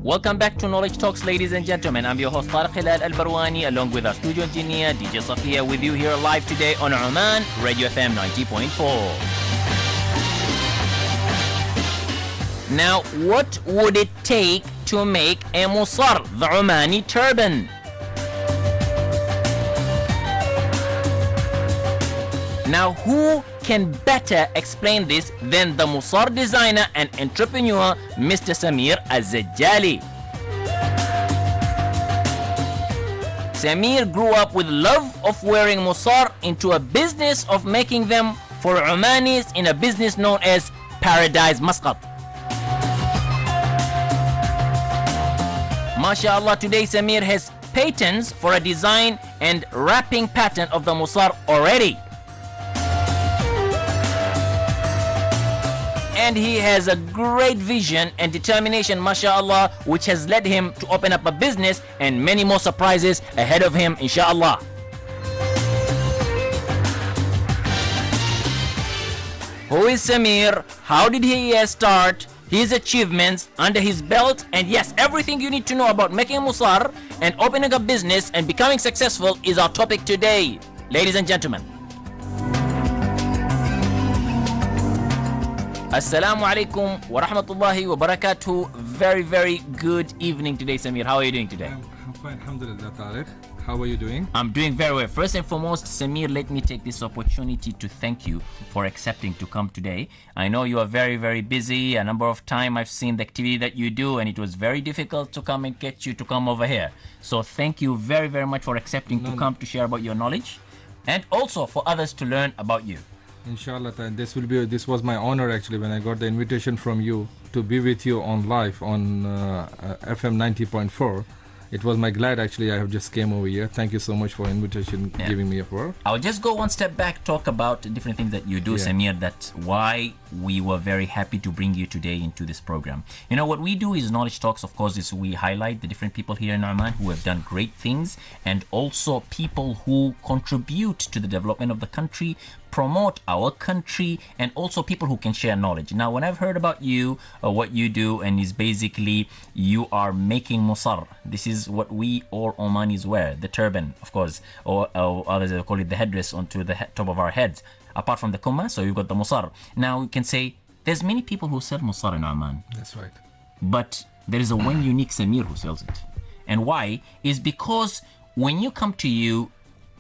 Welcome back to Knowledge Talks, ladies and gentlemen. I'm your host Tariq Hilal Al-Barwani, along with our studio engineer DJ Safiya, with you here live today on Oman Radio FM 90.4. Now, what would it take to make a Musaar, the Omani turban? Now, who can better explain this than the Musaar designer and entrepreneur, Mr. Sameer Al Zadjali? Sameer grew up with love of wearing Musaar into a business of making them for Omanis in a business known as Paradise Muscat. MashaAllah, today Sameer has patents for a design and wrapping pattern of the Musaar already. And he has a great vision and determination, mashallah, which has led him to open up a business and many more surprises ahead of him, inshallah. Who is Sameer? How did he start? His achievements under his belt, and yes, everything you need to know about making a Musaar and opening a business and becoming successful is our topic today, ladies and gentlemen. Assalamu alaikum wa rahmatullahi wa barakatuh. Very, very good evening today, Sameer. How are you doing today? I'm fine, alhamdulillah, Tariq. How are you doing? I'm doing very well. First and foremost, Sameer, let me take this opportunity to thank you for accepting to come today. I know you are very, very busy. A number of times I've seen the activity that you do, and it was very difficult to come and get you to come over here. So thank you very, very much for accepting to come to share about your knowledge and also for others to learn about you. Inshallah, this was my honor actually when I got the invitation from you to be with you on live on FM 90.4. It was my glad actually I have just came over here. Thank you so much for invitation, giving me a word. I'll just go one step back, talk about different things that you do, Sameer, that's why we were very happy to bring you today into this program. You know, what we do is Knowledge Talks, of course, is we highlight the different people here in Oman who have done great things and also people who contribute to the development of the country, promote our country, and also people who can share knowledge. Now, when I've heard about you, what you do, and is basically you are making Musaar. This is what we all Omanis wear, the turban, of course, or others call it the headdress onto the top of our heads. Apart from the kumma, so you've got the Musaar. Now, you can say there's many people who sell Musaar in Oman. That's right. But there is a one unique Sameer who sells it. And why? Is because when you come to you,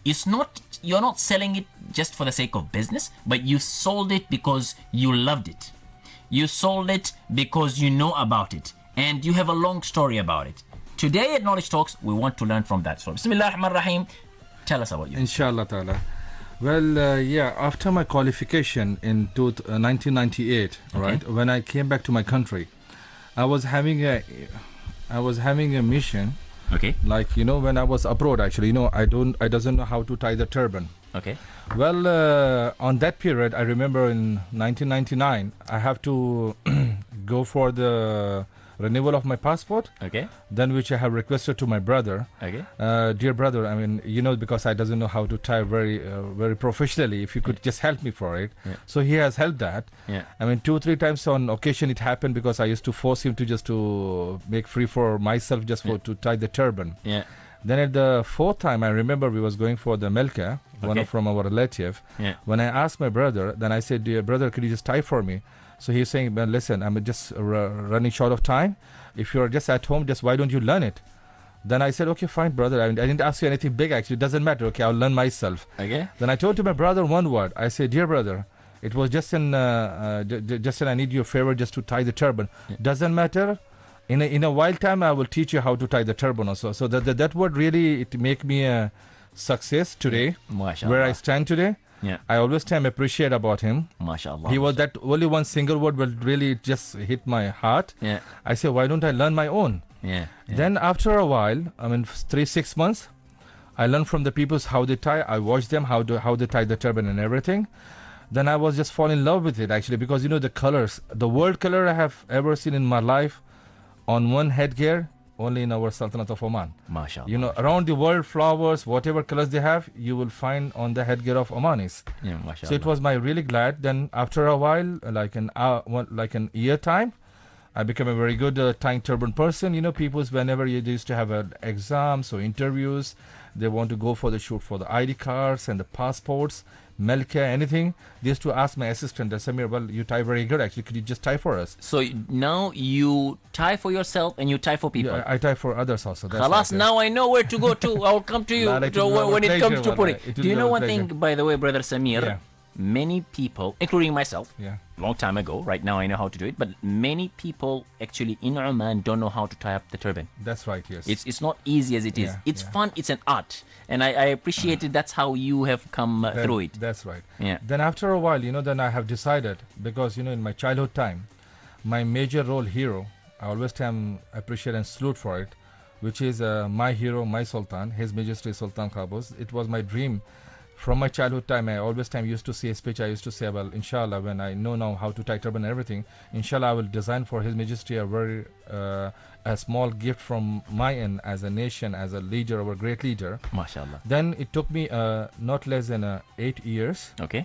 you're not selling it just for the sake of business, but you sold it because you loved it. You sold it because you know about it, and you have a long story about it. Today at Knowledge Talks, we want to learn from that. So, Bismillah ar-Rahman ar-Rahim, tell us about you. Inshallah ta'ala. Well, after my qualification in 1998, right, when I came back to my country, I was having a mission. Okay. Like, you know, when I was abroad, actually, you know, I doesn't know how to tie the turban. Okay. Well, on that period, I remember in 1999, I have to go for the renewal of my passport. Okay. Then which I have requested to my brother. Okay. Dear brother, I mean, you know, because I doesn't know how to tie very professionally, if you could just help me for it. Yeah. So he has helped that. Yeah. I mean, 2-3 times on occasion it happened because I used to force him to make free for myself just to tie the turban. Yeah. Then at the 4th time, I remember we was going for the Melka, one from our relative. Yeah. When I asked my brother, then I said, dear brother, could you just tie for me? So he's saying, well, listen, I'm just running short of time. If you're just at home, just why don't you learn it? Then I said, okay, fine, brother. I didn't ask you anything big, actually. It doesn't matter. Okay, I'll learn myself. Okay. Then I told to my brother one word. I said, dear brother, it was just I need your favor just to tie the turban. Yeah. Doesn't matter. In a while time, I will teach you how to tie the turban also. So that word really, it make me a success today, where I stand today. Yeah. I always time appreciate about him. MashaAllah. He was that only one single word will really just hit my heart. Yeah. I say, why don't I learn my own? Yeah. Then after a while, I mean 3-6 months, I learned from the peoples how they tie. I watched them how they tie the turban and everything. Then I was just fall in love with it actually, because you know the colors, the world color I have ever seen in my life on one headgear only in our Sultanate of Oman. MashaAllah. You know, around the world, flowers, whatever colors they have, you will find on the headgear of Omanis. Yeah, MashaAllah. So it was my really glad. Then after a while, like an year time, I became a very good tying turban person. You know, people, whenever you used to have exams or interviews, they want to go for the shoot for the ID cards and the passports, Melka, anything. They used to ask my assistant, Sameer, well, you tie very good. Actually, could you just tie for us? So now you tie for yourself and you tie for people. Yeah, I tie for others also. That's Khalas, now I know where to go to. I'll come to you when it comes to putting. Do you know one thing, by the way, brother Sameer? Yeah. Many people, including myself, Yeah. long time ago, right now I know how to do it, but many people actually in Oman don't know how to tie up the turban. That's right, yes. It's not easy as it is. Yeah, It's yeah. fun, it's an art. And I appreciate it. That's how you have come through it. That's right. Yeah. Then after a while, then I have decided, because, in my childhood time, my major role hero, I always appreciate and salute for it, which is my hero, my Sultan, His Majesty Sultan Qaboos. It was my dream. From my childhood time, I always used to see a speech. I used to say, well, inshallah, when I know now how to tie turban and everything, inshallah, I will design for His Majesty a very a small gift from my end as a nation, as a leader, our great leader. MashaAllah. Then it took me not less than 8 years. Okay.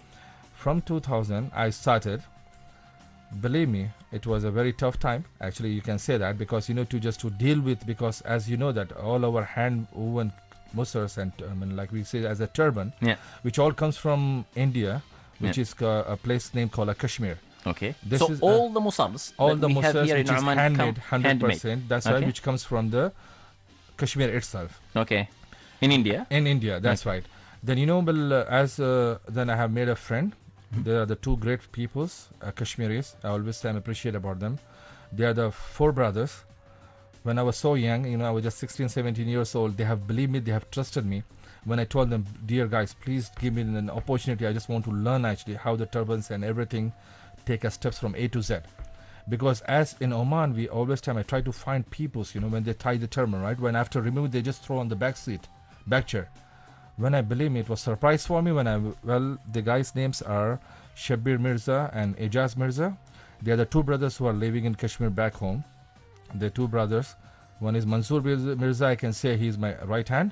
From 2000, I started. Believe me, it was a very tough time. Actually, you can say that, because to deal with, because as you know that all our hand woven Musaars and like we say as a turban, Yeah. which all comes from India, which is a place name called Kashmir. Okay. This So is, all the Musars All that the we have Musaars here which in is Oman handmade, come 100%. That's right, Okay. which comes from the Kashmir itself. Okay. In India. In India, that's right. Then then I have made a friend. They are the two great peoples, Kashmiris. I always appreciate about them. They are the 4 brothers. When I was so young, I was just 16, 17 years old. They have believed me, they have trusted me. When I told them, dear guys, please give me an opportunity. I just want to learn actually how the turbans and everything take us steps from A to Z. Because as in Oman, we always I try to find peoples, when they tie the turban, right? When after removing, they just throw on the back chair. When I believe me, it was a surprise for me the guys' names are Shabir Mirza and Ejaz Mirza. They are the 2 brothers who are living in Kashmir back home. The 2 brothers. One is Mansoor Mirza. I can say he's my right hand.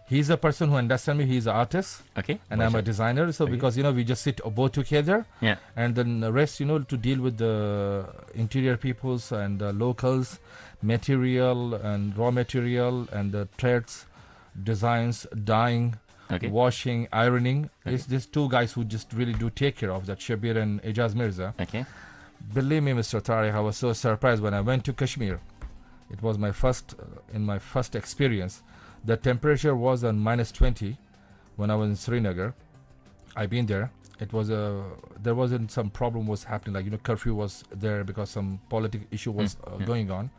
He's a person who understands me. He's an artist. Okay. And I'm a designer. So because, we just sit both together. Yeah. And then the rest, to deal with the interior peoples and the locals, material and raw material and the threads, designs, dyeing, Okay. washing, ironing. It's these 2 guys who just really do take care of that, Shabir and Ejaz Mirza. Okay. Believe me, Mr. Tariq, I was so surprised when I went to Kashmir. It was my first experience. The temperature was on -20 when I was in Srinagar. I've been there. It was there wasn't some problem was happening, like curfew was there because some political issue was going on.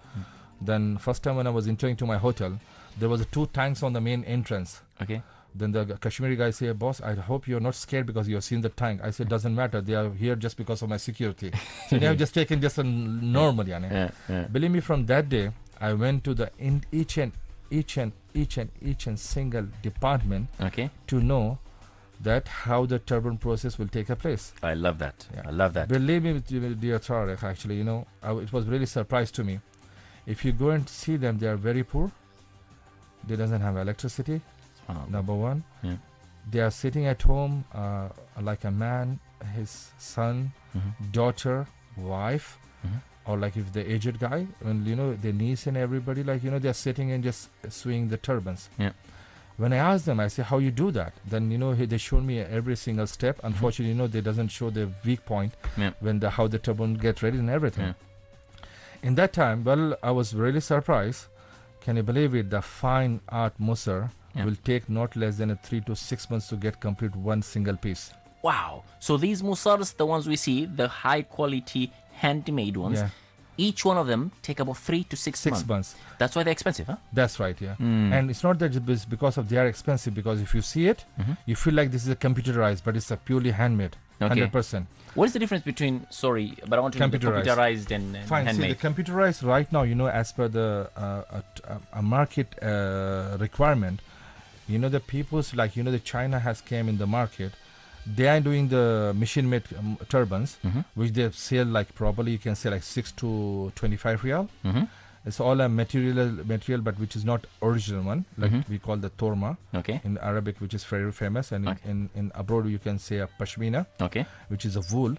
Then first time when I was entering to my hotel, there was 2 tanks on the main entrance. Okay. Then the Kashmiri guy say, boss, I hope you're not scared because you have seen the tank. I said, doesn't matter. They are here just because of my security. So they have just taken just a normal. Yeah. Believe me, from that day, I went to each and single department Okay. to know that how the turban process will take place. I love that. Yeah. I love that. Believe me, dear Tariq, actually, it was really surprise to me. If you go and see them, they are very poor. They doesn't have electricity. Number 1. Yeah. They are sitting at home like a man, his son, daughter, wife, or like if the aged guy, and their niece and everybody, like they are sitting and just swinging the turbans. Yeah. When I asked them, I say, how you do that? Then they showed me every single step. Unfortunately, they doesn't show the weak point when how the turban get ready and everything. Yeah. In that time, I was really surprised. Can you believe it? The fine art Musaar will take not less than 3 to 6 months to get complete one single piece. Wow. So these Musaars, the ones we see, the high quality handmade ones, each one of them take about 3 to 6 months. That's why they're expensive, huh? That's right, yeah. And it's not that it's because of they are expensive, because if you see it, you feel like this is a computerized, but it's a purely handmade, 100%. What is the difference between, sorry, but I want to know the computerized and Fine, handmade? see, the computerized right now, as per the a market requirement, the people's like, the China has came in the market. They are doing the machine-made turbans, which they sell like probably you can say like 6 to 25 riyal. It's all a material, but which is not original one, like we call the torma in Arabic, which is very famous, and in abroad you can say a pashmina, which is a wool.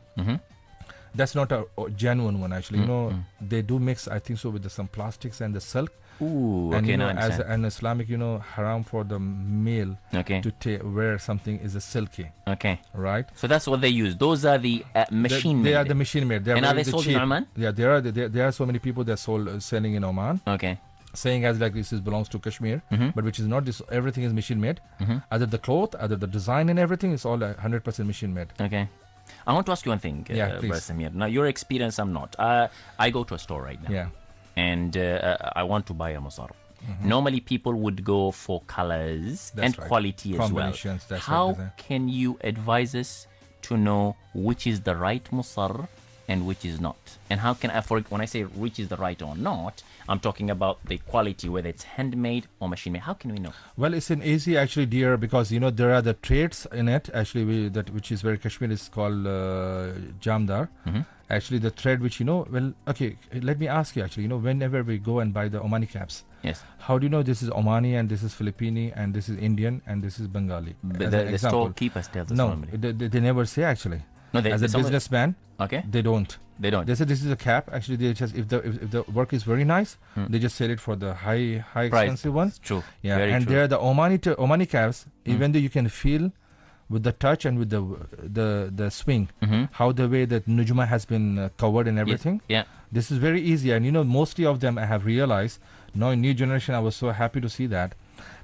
That's not a genuine one actually. You know, they do mix, I think so, with some plastics and the silk. Ooh, And okay, you know, now I as understand. an Islamic, you know, haram for the male Okay. to wear something is a silky, Okay. right? So that's what they use. Those are the machine They made. are the machine made. And are they sold in Oman? Yeah, there are so many people that selling in Oman, Okay. saying as like this belongs to Kashmir, but which is not. This everything is machine made. Either the cloth, either the design and everything is all 100% machine made. Okay. I want to ask you one thing, Yeah, please. Brother Sameer. Now, your experience, I'm not. I go to a store right now. Yeah. And I want to buy a Musaar. Normally, people would go for colors That's and right. quality as well. Combinations, that's How right. can you advise us to know which is the right Musaar and which is not? And how can I, when I say which is the right or not, I'm talking about the quality, whether it's handmade or machine made. How can we know? Well, it's an easy actually, dear, because you know there are the traits in it. Actually, which is very Kashmir is called jamdar. Actually, the thread which you know. Well, okay, let me ask you. Actually, you know, whenever we go and buy the Omani caps, Yes. how do you know this is Omani and this is Filipino and this is Indian and this is Bengali? The, As the, an the example. storekeepers tell us No, normally. they never say actually. No, they, As a businessman, Okay. they don't. They don't. They say this is a cap. Actually, they just if the work is very nice, they just sell it for the high Price. expensive one. True. Yeah, Very and true. they're the Omani caps. Even though you can feel with the touch and with the swing, how the way that Nujma has been covered and everything. Yeah. This is very easy, and you know mostly of them I have realized now in new generation. I was so happy to see that.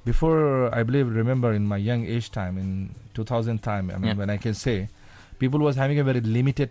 Before, I believe, remember in my young age time in 2000 time. I mean, when I can say, people was having a very limited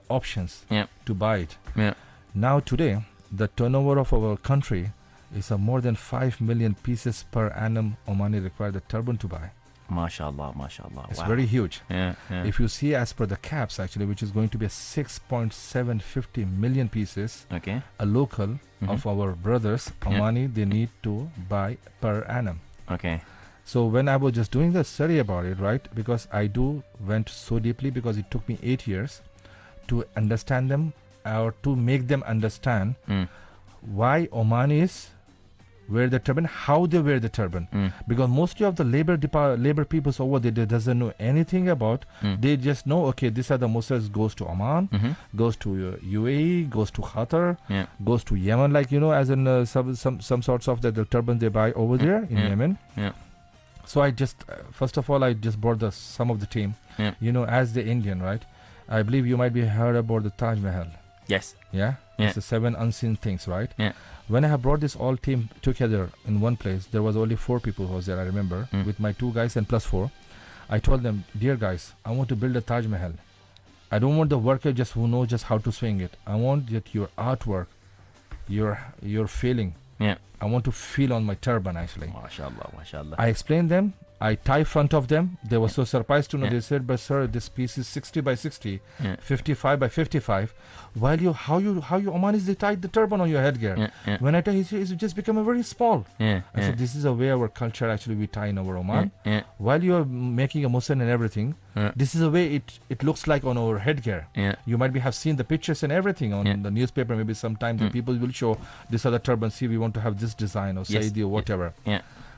options to buy it. Yeah. Now today, the turnover of our country is more than 5 million pieces per annum. Omani require the turban to buy. MashaAllah, MashaAllah. It's Wow. very huge. Yeah, yeah. If you see as per the caps actually, which is going to be a 6.750 million pieces, Okay. a local of our brothers, Omani, they need to buy per annum. Okay. So when I was just doing the study about it, right, because I went so deeply because it took me 8 years to understand them or to make them understand why Omanis wear the turban, how they wear the turban. Because mostly of the labor peoples over there, they doesn't know anything about. They just know, okay, these are the Muslims goes to Oman, goes to UAE, goes to Qatar, goes to Yemen, like, you know, as in some sorts of the turban they buy over there in Yemen. Yeah. So I just, first of all, I just brought some of the team, you know, as the Indian, right? I believe you might be heard about the Taj Mahal. Yes. Yeah? Yeah. It's the 7 unseen things, right? Yeah. When I have brought this all team together in one place, there was only 4 people who was there, I remember, with my 2 guys and plus 4. I told them, dear guys, I want to build a Taj Mahal. I don't want the worker just who knows just how to swing it. I want that your artwork, your feeling. Yeah. I want to feel on my turban actually. MashaAllah, MashaAllah. I explained them. I tie front of them. They were so surprised to know. They said, "But sir, this piece is 60 by 60, 55 by 55. While how you Omanis they tied the turban on your headgear. When I tie, it's just become a very small. I said, this is a way our culture actually we tie in our Oman. While you are making a muslin and everything, this is a way it looks like on our headgear. You might have seen the pictures and everything on the newspaper. Maybe sometimes the people will show this other turban. See, we want to have this design or Saidi or whatever.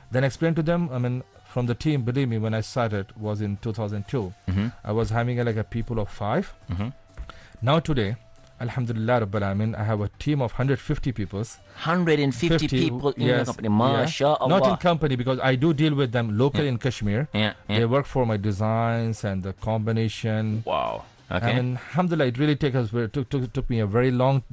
Then explain to them. I mean, from the team, believe me, when I started was in 2002. I was having like a people of 5. Now today, Alhamdulillah Rabbil Alamin, I have a team of 150 people. 150 people in the company. MashaAllah. Not in company, because I do deal with them locally in Kashmir. They work for my designs and the combination. Wow. Okay. And alhamdulillah, it really took me a very long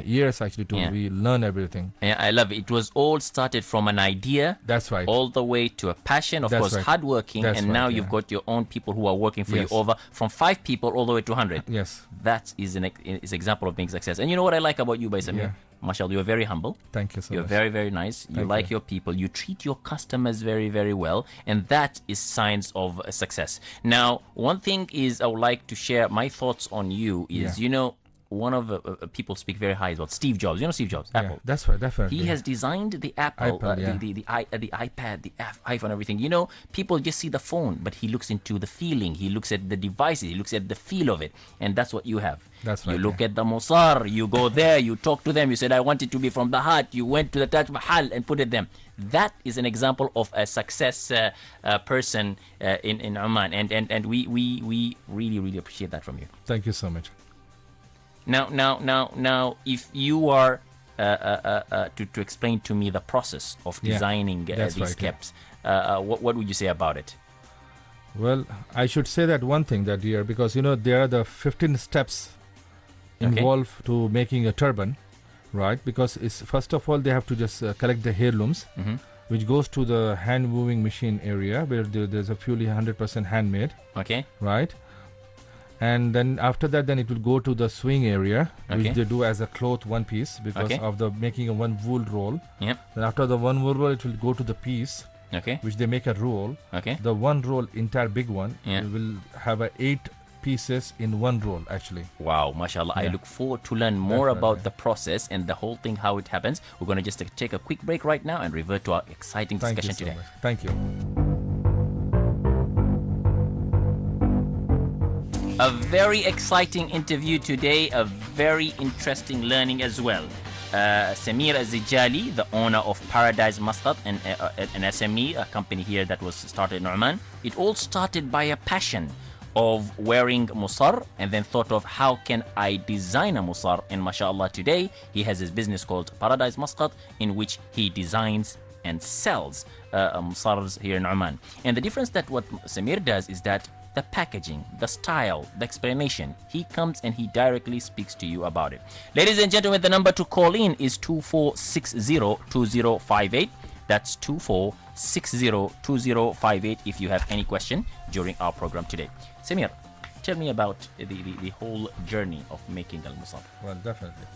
years actually to learn everything. Yeah, I love it. It was all started from an idea. That's right. All the way to a passion, of course, hardworking, and now you've got your own people who are working for you over from 5 people all the way to 100. Yes. That is an example of being success. And you know what I like about you, Sameer? MashaAllah, you're very humble. Thank you so much. You're very, very nice. You like your people. You treat your customers very, very well. And that is signs of success. Now, one thing is I would like to share my thoughts on you is, you know, one of the people speak very high about Steve Jobs. You know Steve Jobs, Apple. That's right, definitely. He has designed the Apple, the iPad, the iPhone, everything. You know, people just see the phone, but he looks into the feeling. He looks at the devices. He looks at the feel of it. And that's what you have. That's right. You look at the Musaar. You go there. You talk to them. You said, I want it to be from the heart. You went to the Taj Mahal and put it them. That is an example of a success person in Oman. And we really, really appreciate that from you. Thank you so much. Now, if you are to explain to me the process of designing these caps, what would you say about it? Well, I should say that one thing that here, because there are the 15 steps involved to making a turban, right? Because it's first of all they have to just collect the heirlooms, which goes to the hand moving machine area where there's a fully 100% handmade. Okay. Right. And then after that, then it will go to the swing area, which they do as a cloth one piece because of the making a one wool roll. Yep. Then after the one wool roll, it will go to the piece. Okay. Which they make a roll. Okay. The one roll, entire big one, will have 8 pieces in one roll actually. Wow, mashallah. I look forward to learn more about the process and the whole thing, how it happens. We're going to just take a quick break right now and revert to our exciting discussion today. Thank you. A very exciting interview today, a very interesting learning as well. Sameer Al Zadjali, the owner of Paradise Muscat, an SME, a company here that was started in Oman. It all started by a passion of wearing Musaar, and then thought of how can I design a Musaar. And mashallah, today he has his business called Paradise Muscat, in which he designs and sells Musaars here in Oman. And the difference that what Sameer does is that the packaging, the style, the explanation, he comes and he directly speaks to you about it. Ladies and gentlemen, the number to call in is 24602058. That's 24602058 if you have any question during our program today. Sameer, tell me about the whole journey of making al-Musaar. Well, definitely.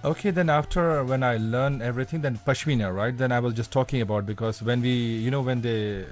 Okay, then after when I learn everything, then Pashmina, right? Then I was just talking about, because when we, when they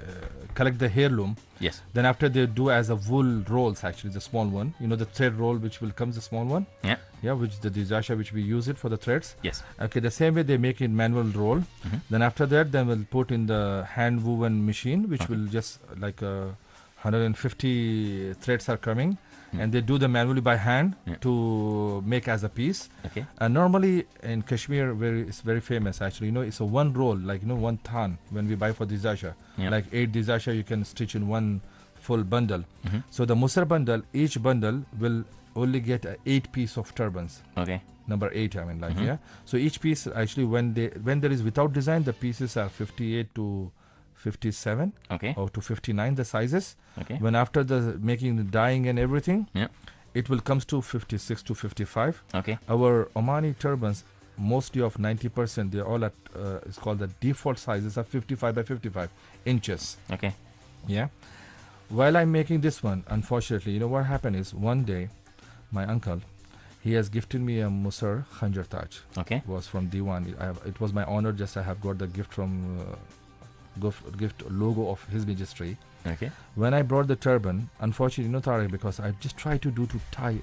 collect the heirloom, yes. Then after they do as a wool rolls, actually the small one, the thread roll which will come the small one. Yeah. Yeah, which the dijasha which we use it for the threads. Yes. Okay, the same way they make it manual roll. Then after that, then we'll put in the hand woven machine, which will just like 150 threads are coming. And they do them manually by hand to make as a piece. Okay. Normally in Kashmir, it's very famous actually. It's a one roll, like one than when we buy for dijasha. Like 8 dijasha you can stitch in one full bundle. So the Musaar bundle, each bundle will only get 8 piece of turbans. Okay. Number 8, I mean, So each piece actually, when there is without design, the pieces are 58 to 57 or to 59 the sizes. Okay. When after the making the dyeing and everything, it will comes to 56 to 55. Okay. Our Omani turbans, mostly of 90%, they're all at it's called the default sizes are 55 by 55 inches. Okay. Yeah. While I'm making this one, unfortunately, what happened is one day my uncle, he has gifted me a Musaar Khanjar Taj. Okay. It was from Diwan. It was my honor, just I have got the gift from gift logo of His Majesty. Okay. When I brought the turban, unfortunately, Tariq, because I just tried to tie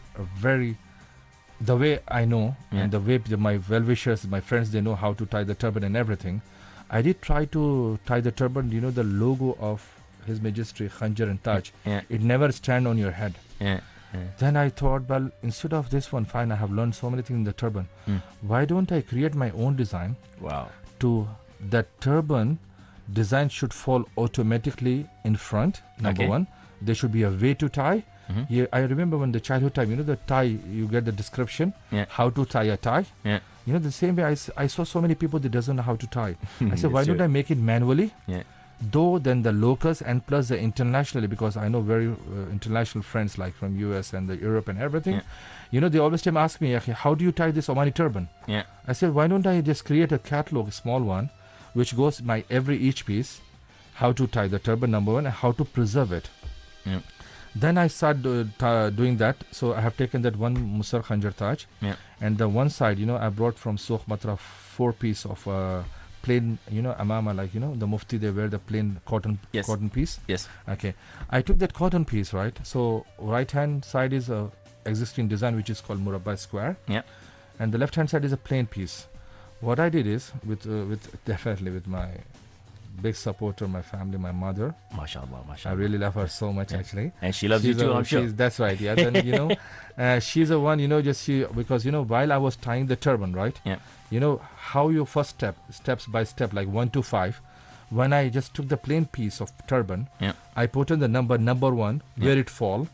the way I know, and the way my well-wishers, my friends, they know how to tie the turban and everything. I did try to tie the turban, the logo of His Majesty Khanjar and Taj. It never stand on your head. Then I thought, well, instead of this one, fine, I have learned so many things in the turban. Why don't I create my own design? Wow. To that turban design should fall automatically in front. Number one, there should be a way to tie. Yeah, I remember when the childhood time, the tie, you get the description, how to tie a tie. The same way I saw so many people that doesn't know how to tie. I said, why don't I make it manually? Though then the locals and plus the internationally, because I know very international friends like from US and the Europe and everything, they always ask me, how do you tie this Omani turban? I said, why don't I just create a catalog, a small one, which goes by each piece, how to tie the turban, number one, and how to preserve it. Then I started doing that. So I have taken that one Musaar Khanjar Taj, and the one side, I brought from Sokh Matra 4 piece of plain, amama, like the mufti, they wear the plain cotton piece. Yes. Okay. I took that cotton piece, right? So right hand side is a existing design which is called Murabba square. And the left hand side is a plain piece. What I did is with my big supporter, my family, my mother. MashaAllah. I really love her so much, actually. And she loves you too, I'm sure. That's right. Yeah. Then she's the one. Because while I was tying the turban, right? How your first steps by step, like 1 to 5. When I just took the plain piece of turban, I put in the number 1 where it fall.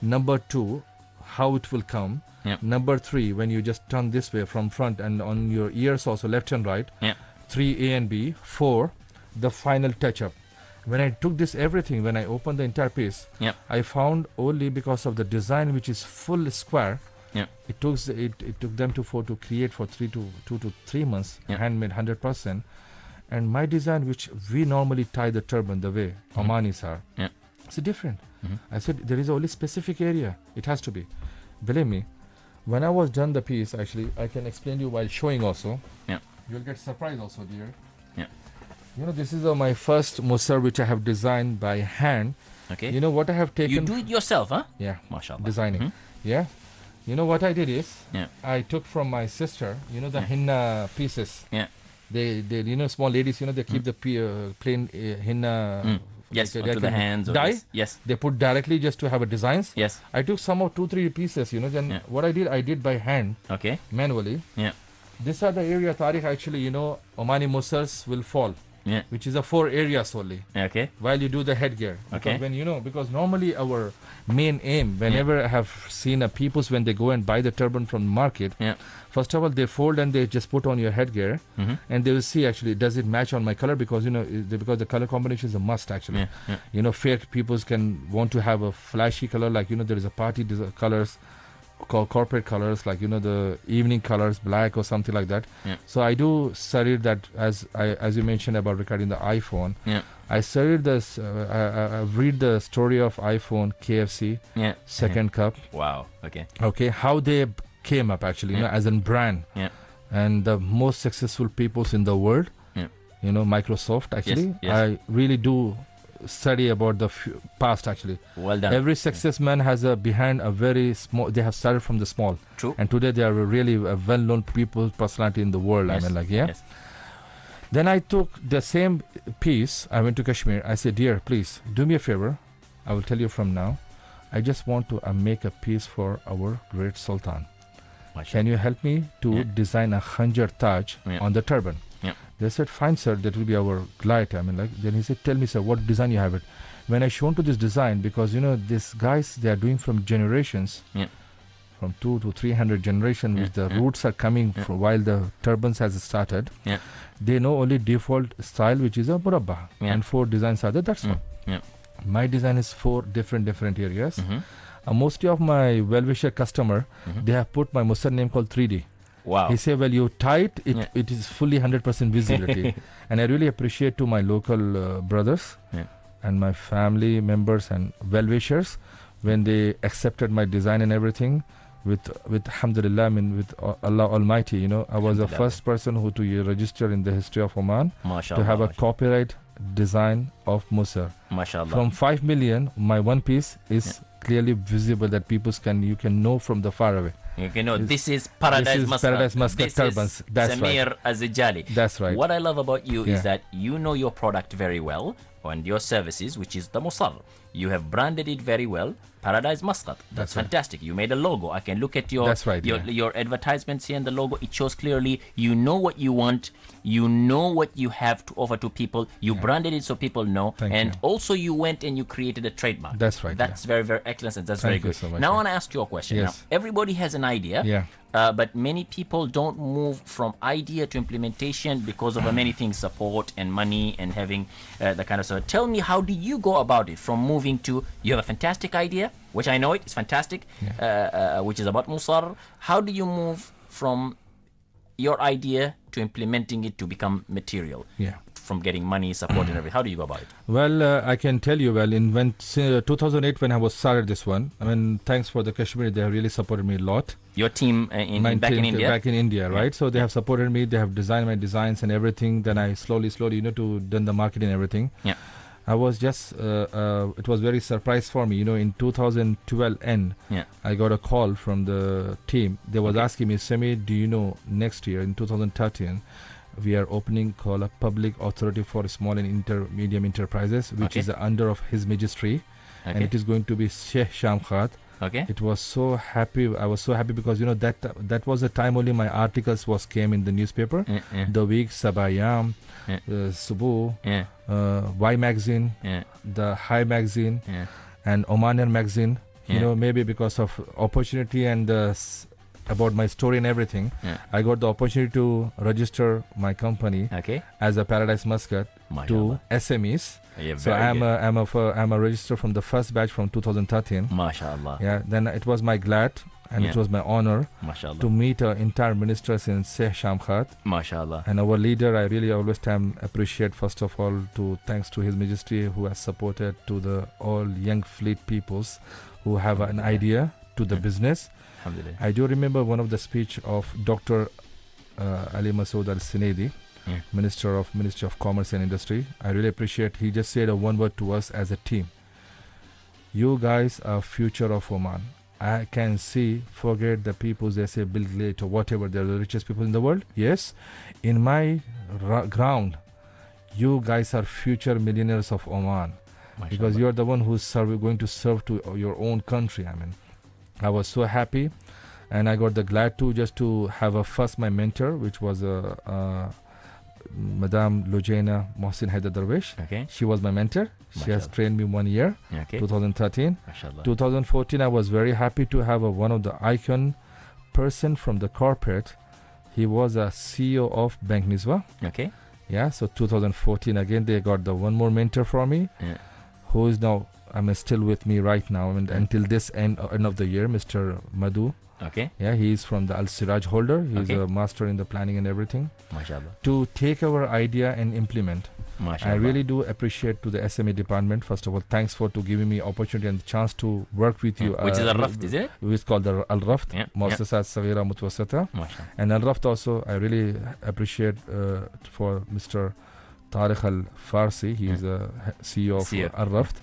Number 2, how it will come. Yep. Number 3, when you just turn this way from front and on your ears also left and right. Yep. 3 A and B. 4, the final touch up. When I took this everything, when I opened the entire piece, Yep. I found only because of the design, which is full square. Yep. It took them to create for 2 to 3 months. Yep. Handmade 100%. And my design, which we normally tie the turban the way Omanis are, Yep. it's different. I said there is only specific area. It has to be. Believe me, when I was done the piece, actually, I can explain you while showing also. Yep. You'll get surprised also, dear. Yep. You know, this is my first Musaar which I have designed by hand. Okay. You know what I have taken? You do it yourself, huh? Yeah. MashaAllah. Designing. Yeah. You know what I did is, Yeah. I took from my sister, you know, the henna pieces. Yeah. They you know, small ladies, you know, they keep the plain henna. Yes, like onto the hands. dye. Yes. They put directly just to have a designs. Yes. I took some of 2-3 pieces, you know. Then what I did by hand, Okay. manually. Yeah. These are the area Tariq actually, you know, Omani Musaars will fall, Yeah. which is a 4 areas only. Okay. While you do the headgear. Okay. Because when you know, because normally our main aim, whenever I have seen peoples when they go and buy the turban from market, Yeah. first of all they fold and they just put on your headgear, and they will see actually does it match on my color, because you know because the color combination is a must actually. Yeah. Yeah. You know, fake peoples can want to have a flashy color, like you know there is a party colors called corporate colors, like you know the evening colors, black or something like that. Yeah. So I do study that, as you mentioned about regarding the iPhone. Yeah. I studied this. I read the story of iPhone, KFC, Yeah. second cup. Wow. Okay. Okay, how they came up actually, you know, as a brand, Yeah. and the most successful peoples in the world. Yeah. You know, Microsoft actually. Yes. I really do study about the past actually. Well done. Every success man has behind a very small. They have started from the small. True. And today they are really a well-known people personality in the world. Yes. I mean, like Yes. Then I took the same piece. I went to Kashmir. I said, dear, please do me a favor. I will tell you from now. I just want to make a piece for our great Sultan. Can you help me to design a Khanjar Taj on the turban? Yeah. They said, fine, sir, that will be our light. I mean, like, then he said, tell me, sir, what design you have it? When I shown to this design, because, you know, these guys, they are doing from generations, from 200 to 300 generations, which the roots are coming from while the turbans has started. Yeah. They know only default style, which is a murabba, and 4 designs are there. That's all. Yeah. My design is 4 different areas. Mostly of my well-wisher customer, they have put my Musaar name called 3D. Wow. He said, well, you tie it, it is fully 100% visibility. And I really appreciate to my local brothers and my family members and well-wishers when they accepted my design and everything. With alhamdulillah, I mean, with Allah Almighty, you know, I was the first person who to register in the history of Oman to have a copyright design of Musaar. MashaAllah. From 5 million, my one piece is clearly visible that you can know from the far away. You know, this is Paradise Muscat. Paradise Muscat turbans. That's Sameer right. Al Zadjali. That's right. What I love about you is that you know your product very well and your services, which is the Musaar. You have branded it very well. Paradise Muscat. That's fantastic. You made a logo. I can look at your your advertisements here and the logo. It shows clearly you know what you want. You know what you have to offer to people. You branded it so people know. And also you went and you created a trademark. That's right. That's very, very excellent. And that's very good. So much, now I want to ask you a question. Yes. Now, everybody has an idea. But many people don't move from idea to implementation because of many things, support and money and having the kind of stuff. Tell me, how do you go about it from moving to, you have a fantastic idea, which I know it's fantastic, which is about Musaar. How do you move from your idea to implementing it to become material? From getting money, support and everything. How do you go about it? Well, I can tell you, in 2008 when I was started this one, I mean, thanks for the Kashmiri, they have really supported me a lot. Your team back in India? Back in India, right? So they have supported me, they have designed my designs and everything. Then I slowly, you know, to done the marketing and everything. I was just, it was very surprise for me, you know, in 2012 end, I got a call from the team. They was asking me, Sameer, do you know next year in 2013, we are opening called a Public Authority for Small and Medium Enterprises, which is under of His Majesty, and it is going to be Sheikh Shamkhat. It was so happy. I was so happy because, you know, that was the time only my articles came in the newspaper. The Week, Sabayam, Subu, Y Magazine, the High Magazine, and Omaner Magazine. You know, maybe because of opportunity and about my story and everything, I got the opportunity to register my company as a Paradise Muscat to SMEs. So I'm a register from the first batch from 2013. MashaAllah. Yeah. Then it was my glad and it was my honor to meet our entire ministers in Sheikh Shamkhat. MashaAllah. And our leader, I really always appreciate, first of all, thanks to His Majesty who has supported to the all young fleet peoples who have an idea to the business. I do remember one of the speech of Dr. Ali Masood Al-Sinedi, Ministry of Commerce and Industry. I really appreciate. He just said one word to us as a team. You guys are future of Oman. I can see, forget the people, they say Bill Gates or whatever, they're the richest people in the world. Yes, in my ground, you guys are future millionaires of Oman. Because you're the one who's going to serve to your own country. I mean, I was so happy, and I got the glad to just to have first my mentor, which was Madame Lujaina Mohsin Haidar Darwish. She was my mentor. She has trained me 1 year, 2013. 2014, I was very happy to have one of the icon person from the corporate. He was a CEO of Bank Nizwa. Yeah, so 2014, again, they got the one more mentor for me, who is now, still with me right now, and until this end of the year, Mr. Madhu. Yeah, he is from the Al Siraj holder. He's a master in the planning and everything. MashaAllah. To take our idea and implement. MashaAllah. I really do appreciate to the SME department. First of all, thanks for giving me opportunity and the chance to work with you. Which is Al-Raft, is it? It's called the Al-Raft, Muassasat Saghira Mutawasita. And Al-Raft also, I really appreciate for Mr. Tariq Al-Farsi. He is a CEO of Al-Raft.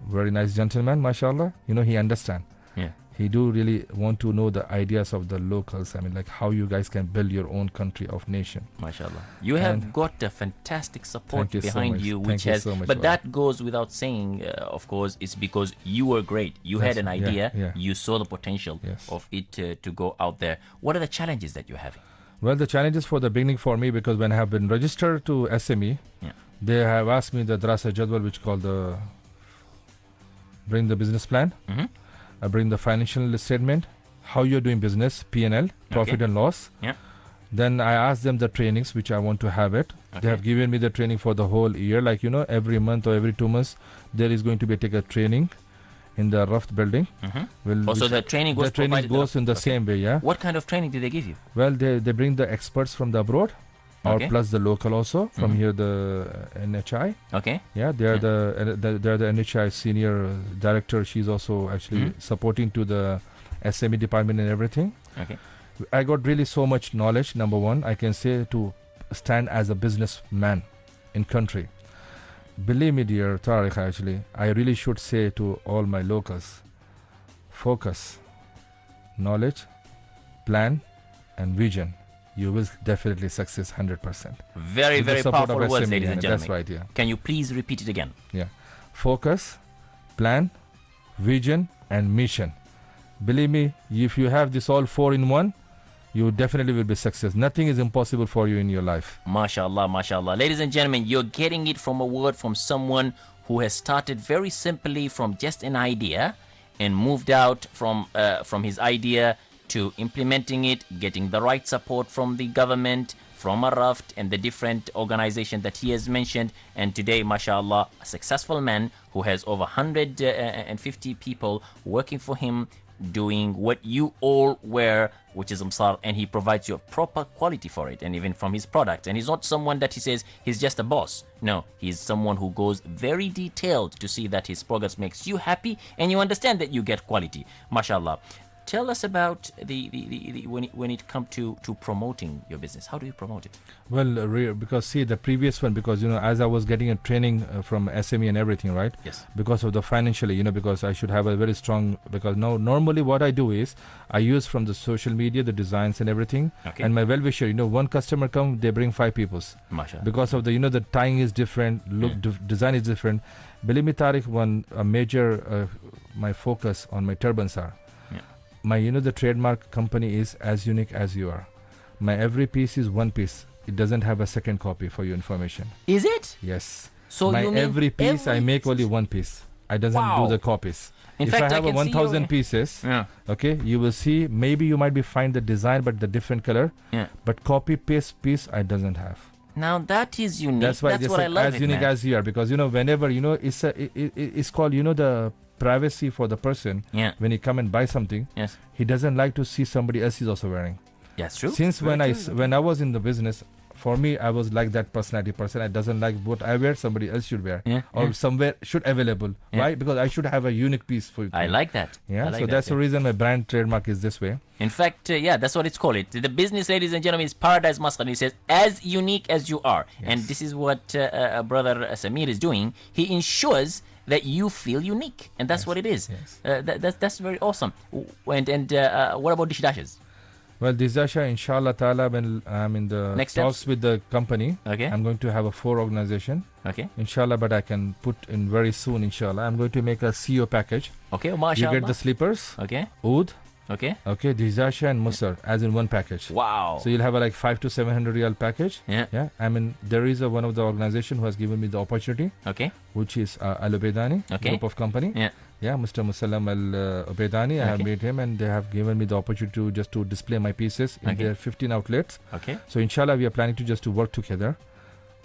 Very nice gentleman, mashallah. You know, he understands. He do really want to know the ideas of the locals. Like how you guys can build your own country of nation. MashaAllah. You have got a fantastic support behind you, which has. So much, but that goes without saying. Of course, it's because you were great. You had an idea. You saw the potential of it to go out there. What are the challenges that you're having? Well, the challenges for the beginning for me, because when I have been registered to SME, they have asked me the Drasa Jadwal, which called the bring the business plan. I bring the financial statement, how you're doing business, P&L, profit and loss. Then I ask them the trainings, which I want to have it. They have given me the training for the whole year. Like, every month or every 2 months, there is going to be a training in the Raft building. So the training goes in the same way, What kind of training do they give you? Well, they bring the experts from the abroad. Or plus the local also from here, the NHI. Yeah, they are they're the NHI senior director. She's also actually supporting to the SME department and everything. I got really so much knowledge. Number one, I can say to stand as a businessman in country. Believe me, dear Tariq, actually, I really should say to all my locals, focus, knowledge, plan, and vision. You will definitely succeed 100%. Very, very powerful words, ladies and gentlemen. That's right, yeah. Can you please repeat it again? Yeah. Focus, plan, vision, and mission. Believe me, if you have this all 4 in one, you definitely will be success. Nothing is impossible for you in your life. MashaAllah, MashaAllah. Ladies and gentlemen, you're getting it from a word from someone who has started very simply from just an idea and moved out from his idea to implementing it, getting the right support from the government, from Raft and the different organizations that he has mentioned. And today, mashallah, a successful man who has over 150 people working for him, doing what you all wear, which is Musaar, and he provides you a proper quality for it, and even from his product. And he's not someone that he says he's just a boss. No, he's someone who goes very detailed to see that his products makes you happy and you understand that you get quality. Mashallah. Tell us about when it comes to promoting your business. How do you promote it? Well, because see the previous one, because as I was getting a training from SME and everything, right? Yes. Because of the financially, because I should have a very strong. Because now normally what I do is I use from the social media the designs and everything. Okay. And my well-wisher, one customer come, they bring 5 peoples. Mashallah. Because of the the tying is different, look design is different. Believe me, Tariq, a major my focus on my turbans are. My, the trademark company is as unique as you are. My every piece is one piece. It doesn't have a second copy for your information. Is it? Yes. So my every piece, I make only one piece. I doesn't Wow. do the copies. In If fact, I have I a can see 1,000 your- pieces, Yeah. okay, you will see, maybe you might be find the design but the different color, Yeah. but copy paste piece I doesn't have. Now that is unique. That's why That's they what say I love as it, unique man. as you are, because whenever it's called the privacy for the person. Yeah. When he come and buy something, Yes. he doesn't like to see somebody else is also wearing. That's true. Since Very when true. when I was in the business, for me I was like that personality person. I doesn't like what I wear, somebody else should wear, Yeah, or yeah. somewhere should available. Yeah. Why? Because I should have a unique piece for you. I like that. Yeah, I like so that, that's the reason my brand trademark is this way. In fact, yeah, that's what it's called. The business, ladies and gentlemen, is Paradise Muscat. He says, as unique as you are. And this is what brother Sameer is doing. He ensures that you feel unique. And that's what it is. Yes. That's very awesome. And what about dish dashes? Well, Disasha, inshallah ta'ala, when I'm in the Next talks steps? with the company, Okay. I'm going to have a 4 organization, Okay. inshallah, but I can put in very soon, inshallah. I'm going to make a CEO package. Okay, You mashallah. get the sleepers, Okay. oud, Okay. okay, Disasha and Musaar as in one package. Wow. So you'll have a like 5 to 700 real package. Yeah. Yeah. I mean, there is one of the organization who has given me the opportunity, Okay. which is Al Ubaidani Okay. group of company. Yeah. Yeah, Mr. Musallam Al Ubaidani. I have Okay. met him, and they have given me the opportunity to display my pieces in Okay. their 15 outlets. Okay. So inshallah, we are planning to just to work together.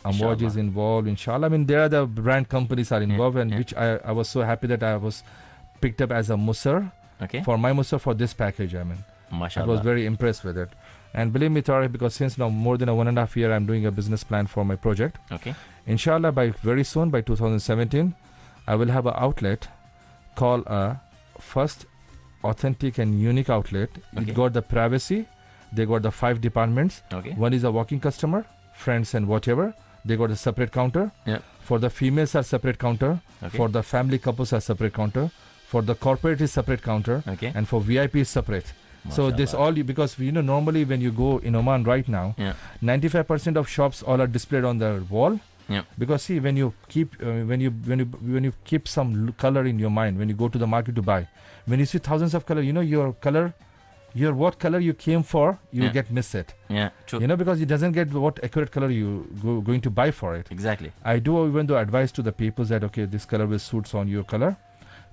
Amwaj is Inshallah. involved, inshallah. I mean, there are the brand companies are involved, and yeah. which I was so happy that I was picked up as a Musaar Okay. for my Musaar for this package. I mean, I Mashallah. was very impressed with it. And believe me, Tariq, because since now more than 1.5 year, I'm doing a business plan for my project. Okay. Inshallah, by very soon, by 2017, I will have an outlet called a first authentic and unique outlet. Okay. It got the privacy. They got the 5 departments. Okay. One is a walking customer, friends and whatever. They got a separate counter. Yeah. For the females are separate counter. Okay. For the family couples are separate counter. For the corporate is separate counter. Okay. And for VIP is separate. So this Mashallah. all because normally when you go in Oman right now, Yeah. 95% of shops all are displayed on the wall. Yeah. Because see, when you keep when you keep some color in your mind, when you go to the market to buy, when you see thousands of color, your color, what color you came for, you Yeah. get miss it. Yeah. True. Because it doesn't get what accurate color you going to buy for it. Exactly. I do even though advise to the people that okay, this color will suits on your color.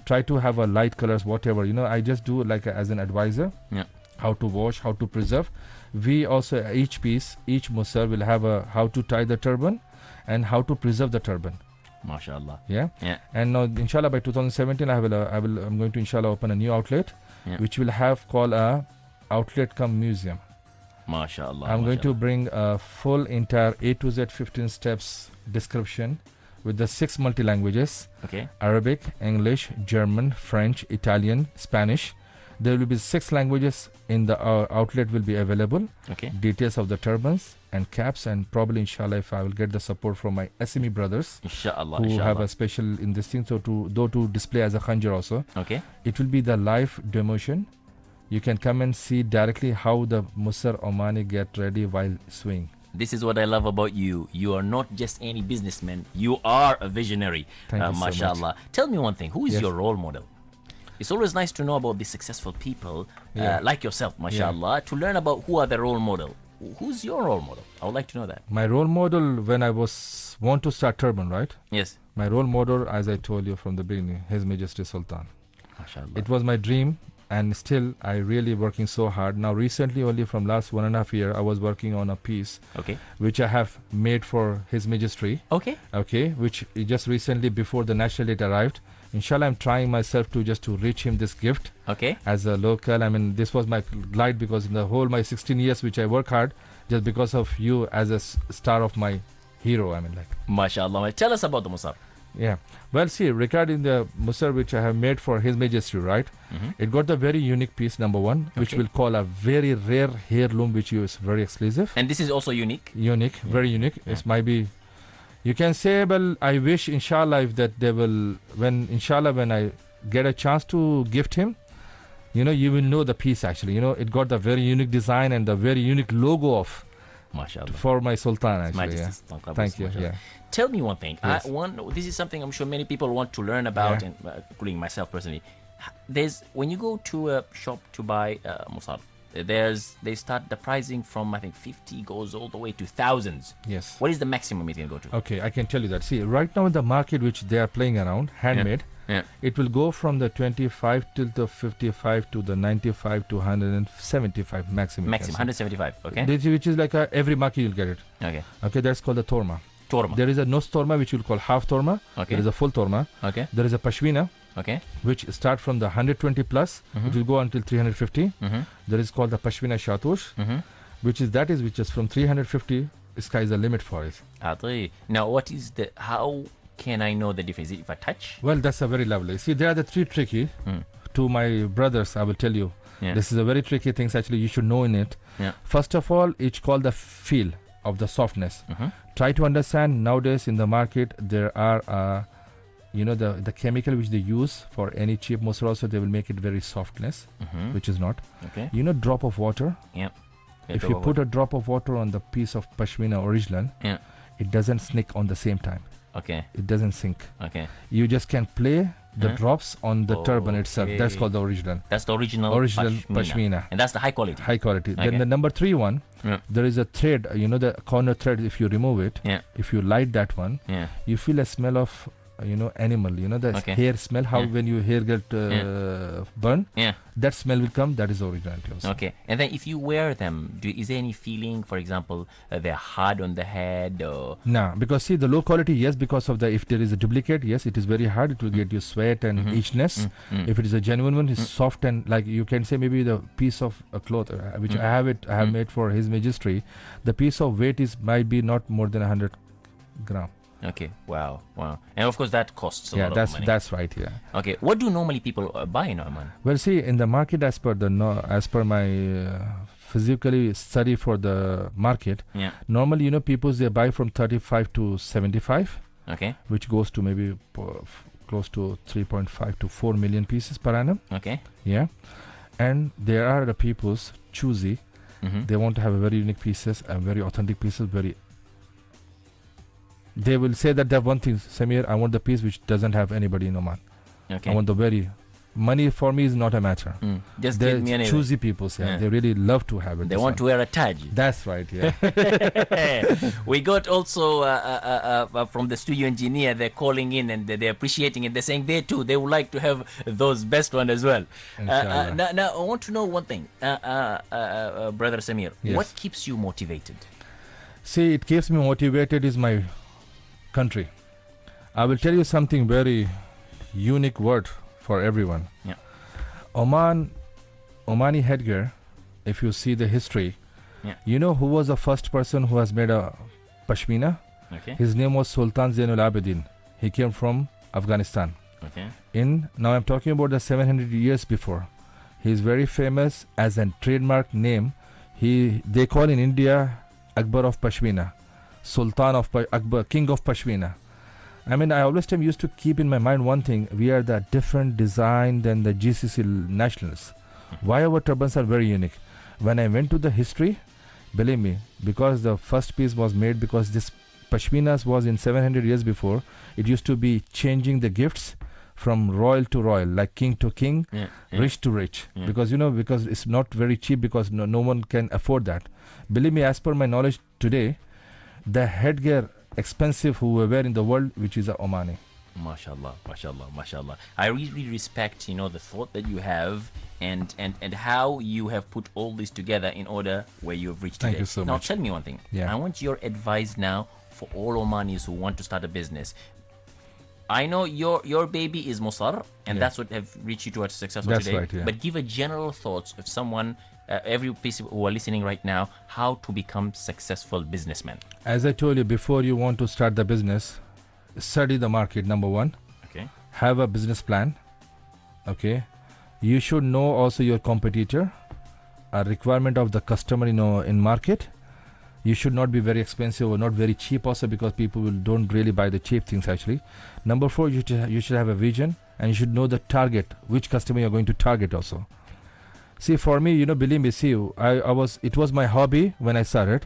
Try to have a light colors, whatever. I just do like as an advisor. Yeah. How to wash, how to preserve. We also each Musaar will have a how to tie the turban and how to preserve the turban. Mashallah. Yeah. Yeah. And now inshallah by 2017 I'm going to inshallah open a new outlet, Yeah. which will have called a outlet cum museum. Mashallah. I'm going to mashallah. bring a full entire A to Z 15 steps description with the 6 multi languages: Okay. Arabic, English, German, French, Italian, Spanish. There will be 6 languages in the outlet will be available. Okay. Details of the turbans and caps, and probably inshallah if I will get the support from my SME brothers Inshallah. who Inshallah. have a special in this thing, so to display as a khanjar also. Okay. It will be the live demotion. You can come and see directly how the Musaar Omani get ready while swing. This is what I love about you. You are not just any businessman. You are a visionary. Thank you so much. mashallah. Tell me one thing. Who is Yes. your role model? It's always nice to know about the successful people Yeah. like yourself, mashallah, to learn about who are the role model. Who's your role model? I would like to know that. My role model when I want to start turban, right? Yes. My role model, as I told you from the beginning, His Majesty Sultan. Mashallah. It was my dream, and still I really working so hard. Now recently, only from last 1.5 year, I was working on a piece Okay. which I have made for His Majesty. Okay. Okay, which just recently before the national date arrived. Inshallah, I'm trying myself to reach him this gift Okay. as a local. I mean, this was my light because in the whole my 16 years which I work hard, just because of you as a star of my hero. I mean, like. Mashallah. Tell us about the Musaar. Yeah. Well, see, regarding the Musaar which I have made for His Majesty, right? It got the very unique piece, number 1, which Okay. we'll call a very rare heirloom, which is very exclusive. And this is also unique. Unique, very unique. It might be, you can say, well, I wish, inshallah, if that they will, when I get a chance to gift him, you will know the piece actually. It got the very unique design and the very unique logo of Mashallah. for my Sultan actually. Majesty Yeah. Sultan Qaboos, Thank you. mashallah. Yeah. Tell me one thing. Yes. This is something I'm sure many people want to learn about, Yeah. and including myself personally. When you go to a shop to buy Musaar, they start the pricing from, I think, 50 goes all the way to thousands. Yes. What is the maximum it can go to? Okay, I can tell you that. See, right now in the market which they are playing around, handmade, it will go from the 25 till the 55 to the 95 to 175 maximum. Maximum 175. Okay. Which is like every market you'll get it. Okay. Okay, that's called the torma. Torma. There is a nose torma which you'll call half torma. Okay. There is a full torma. Okay. There is a pashmina. Okay. Which start from the 120 plus. It will go until 350. There is called the pashmina shatush, which is from 350. Sky is the limit for it. Now, how can I know the difference? Is it if I touch? Well, that's a very lovely. See, there are the three tricky. To my brothers, I will tell you. Yeah. This is a very tricky thing. Actually, you should know in it. Yeah. First of all, it's called the feel of the softness. Try to understand nowadays in the market there are, the chemical which they use for any cheap Musaar also they will make it very softness, which is not. Okay. Drop of water. Yeah. If you put a drop of water on the piece of pashmina original, it doesn't snick on the same time. Okay. It doesn't sink. Okay. You just can play the drops on the turban itself. That's called the original. That's the original pashmina. And that's the high quality. High quality. Okay. Then the number 3 one, there is a thread, the corner thread, if you remove it, if you light that one, you feel a smell of, animal, the hair smell, how when your hair get burned, that smell will come, that is originality also. Okay. And then if you wear them, is there any feeling, for example, they're hard on the head? Or No, because see, the low quality, yes, because of if there is a duplicate, yes, it is very hard, it will get you sweat and itchness. If it is a genuine one, it's soft and like you can say maybe the piece of a cloth, which I have made for His Majesty, the piece of weight might be not more than 100 gram. Okay. Wow. And of course that costs a lot of money. That's right. Yeah. Okay. What do normally people buy in Oman? Well, see, in the market, as per my physically study for the market, normally people they buy from 35 to 75. Okay. Which goes to maybe close to 3.5 to 4 million pieces per annum. Okay. Yeah. And there are the people's choosy. They want to have a very unique pieces and very authentic pieces. They will say that they have one thing, Sameer, I want the piece which doesn't have anybody in Oman. Okay. I want the money for me is not a matter. Just give me anyway. Choosy people, they really love to have it. They want to wear a Taj. That's right, yeah. We got also from the studio engineer, they're calling in and they're appreciating it. They're saying they would like to have those best one as well. Now, I want to know one thing, Brother Sameer. Yes. What keeps you motivated? See, it keeps me motivated is my country. I will tell you something very unique word for everyone. Yeah. Omani headgear, if you see the history, who was the first person who has made a pashmina? Okay. His name was Sultan Zainul Abidin. He came from Afghanistan. Okay. Now I'm talking about the 700 years before. He is very famous as a trademark name. They call in India Akbar of Pashmina, Sultan of Akbar, King of Pashmina. I mean, I always used to keep in my mind one thing: we are the different design than the GCC nationals. Why our turbans are very unique? When I went to the history, believe me, because the first piece was made because this Pashminas was in 700 years before. It used to be changing the gifts from royal to royal, like king to king, rich to rich. Because because it's not very cheap because no one can afford that. Believe me, as per my knowledge today, the headgear expensive who we wear in the world, which is a Omani. MashaAllah. I really respect, the thought that you have and how you have put all this together in order where you have reached today. Thank you so much. Now tell me one thing. I want your advice now for all Omanis who want to start a business. I know your baby is Musaar, and that's what have reached you to a successful today. Right, yeah. But give a general thoughts of someone, every people who are listening right now, how to become successful businessmen. As I told you, before you want to start the business, study the market, number one. Okay. Have a business plan. Okay. You should know also your competitor, a requirement of the customer, in market. You should not be very expensive or not very cheap also, because people don't really buy the cheap things actually. Number 4, you should have a vision, and you should know the target, which customer you're going to target also. See, for me, believe me, it was my hobby when I started.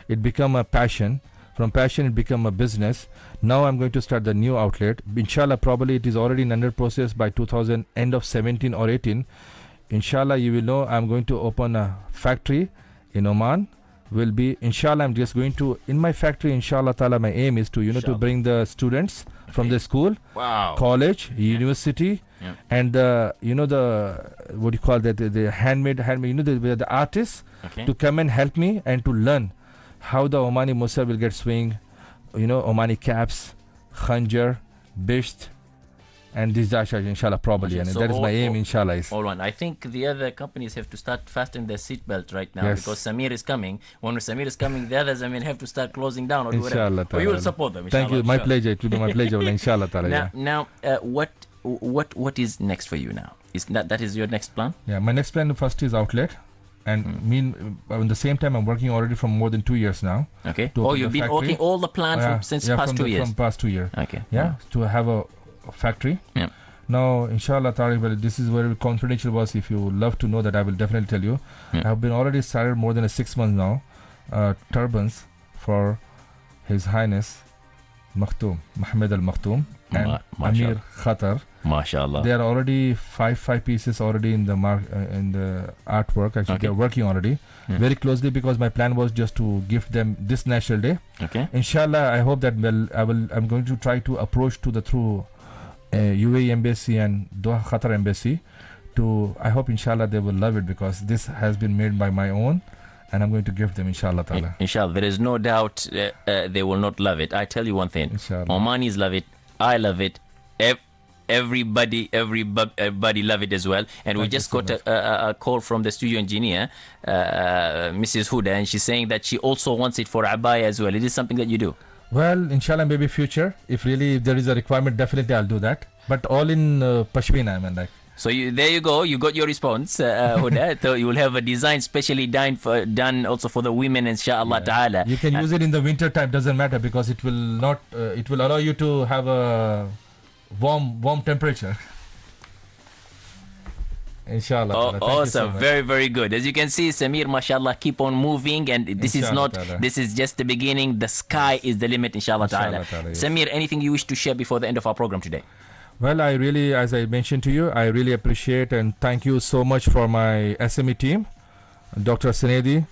It became a passion. From passion, it became a business. Now I'm going to start the new outlet. Inshallah, probably it is already in under process by end of 17 or 18. inshallah, you will know I'm going to open a factory in Oman. Will be, inshallah, I'm just going to, in my factory, inshallah ta'ala, my aim is to, to bring the students from the school, college, university, and the, what do you call that, the handmade, the artists to come and help me and to learn how the Omani Musaar will get swing, Omani caps, khanjar, bisht, and this inshallah probably, and that is my aim, inshallah. Hold on, I think the other companies have to start fastening their seatbelt right now because Sameer is coming. When Sameer is coming, the others, have to start closing down or do whatever. Or you will support them. Thank you, my pleasure. It will be my pleasure, inshallah. Now, what is next for you now? Is that is your next plan? Yeah, my next plan first is outlet. And at the same time, I'm working already for more than 2 years now. Okay. You've been working all the plan since past 2 years? From past 2 years. Okay. Yeah, to have a factory. Yeah. Now, inshallah, Tariq, well, this is very confidential. Was if you love to know that, I will definitely tell you. I have been already started more than 6 months now. Turbans for His Highness Maktoum, Mohammed Al Maktoum, and Amir Khatar. MashaAllah. There are already five pieces already in the in the artwork. Actually, they are working already very closely because my plan was just to gift them this National Day. Okay. Inshallah, I hope that I'm going to try to approach to the through UAE embassy and Doha Qatar embassy. I hope inshallah they will love it because this has been made by my own. And I'm going to give them, inshallah ta'ala. Inshallah, there is no doubt they will not love it. I tell you one thing, inshallah. Omanis love it, I love it, everybody love it as well. And we just got a call from the studio engineer, Mrs. Huda, and she's saying that she also wants it for abaya as well. Is this something that you do? Well, inshallah, maybe future. If there is a requirement, definitely I'll do that. But all in Pashmina, So there you go. You got your response, Huda. So you will have a design specially done also for the women, inshallah ta'ala. You can use it in the winter time. Doesn't matter because it will not. It will allow you to have a warm temperature. Inshallah. Awesome. So very, very good. As you can see, Sameer, mashallah, keep on moving. And this is just the beginning. The sky is the limit, inshallah ta'ala. Yes. Sameer, anything you wish to share before the end of our program today? Well, I really, as I mentioned to you, I really appreciate and thank you so much for my SME team, Dr. Sanedi,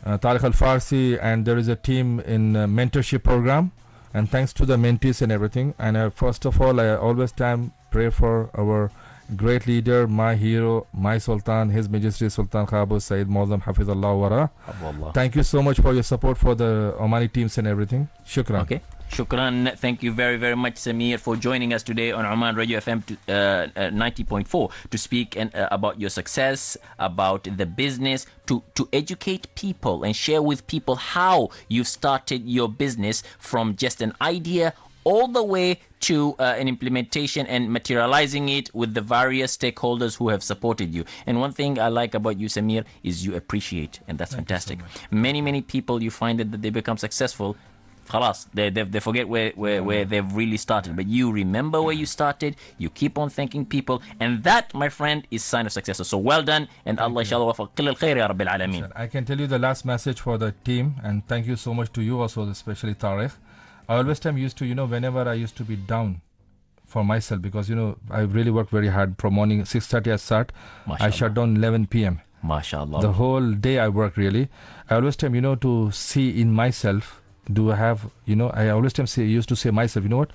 Tariq Al-Farsi, and there is a team in mentorship program. And thanks to the mentees and everything. And first of all, I always pray for our great leader, my hero, my Sultan, His Majesty Sultan Khabu Sayyid Mawlam Hafizullah Wara. Thank you so much for your support for the Omani teams and everything. Shukran. Okay. Shukran. Thank you very, very much, Sameer, for joining us today on Oman Radio FM 90.4 to speak about your success, about the business, to educate people and share with people how you started your business from just an idea all the way to an implementation and materializing it with the various stakeholders who have supported you. And one thing I like about you, Sameer, is you appreciate, and that's fantastic. Many people, you find that they become successful, khalas, they forget where they've really started. But you remember where you started, you keep on thanking people, and that, my friend, is sign of success. So well done, and Allah inshallah wafaq kull al-khair ya rabbil alameen. I can tell you the last message for the team, and thank you so much to you also, especially Tariq. I always used to, whenever I used to be down for myself, because, I really worked very hard from morning 6:30 I start. I shut down 11 p.m. MashaAllah. The whole day I work really. I always to see in myself, do I have, I always used to say myself, what?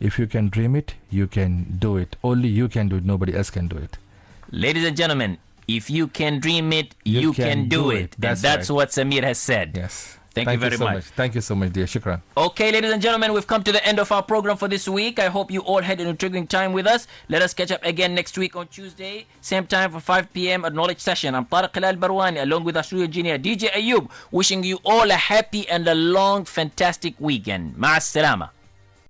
If you can dream it, you can do it. Only you can do it. Nobody else can do it. Ladies and gentlemen, if you can dream it, you can do it. That's right. What Sameer has said. Yes. Thank you very much. Thank you so much, dear. Shukran. Okay, ladies and gentlemen, we've come to the end of our program for this week. I hope you all had an intriguing time with us. Let us catch up again next week on Tuesday, same time for 5 p.m. at Knowledge Session. I'm Tariq Al-Barwani, along with our studio engineer, DJ Ayub, wishing you all a happy and a long, fantastic weekend. Ma'as salama.